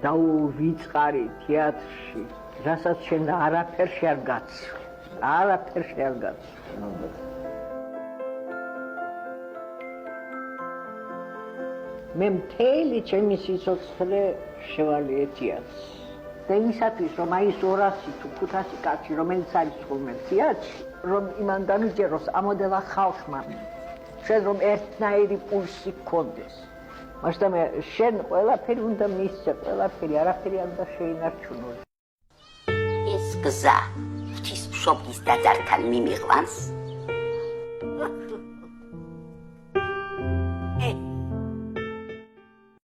დაუვიწყარი თეატრში, რასაც შენ არაფერში არ გაცნობ. არაფერში არ გაცნობ. მე მთელი ჩემი სიცოცხლე შევალე თეატრს. და იმისათვის, რომ აი ეს 200 თუ 500 კაცი, რომელიც არის ხოლმე თეატრში, რომ იმან დამიჯეროს ამოდელა ხალხმა, შენ რომ ერთნაირი პულსი გქონდეს. მაშინ შენ ყველაფერი უნდა მისცე, ყველაფერი, არაფერი არ უნდა შეინარჩუნოს. ეს გზა ღვთისმშობლის დაძართან მიმიყვანს.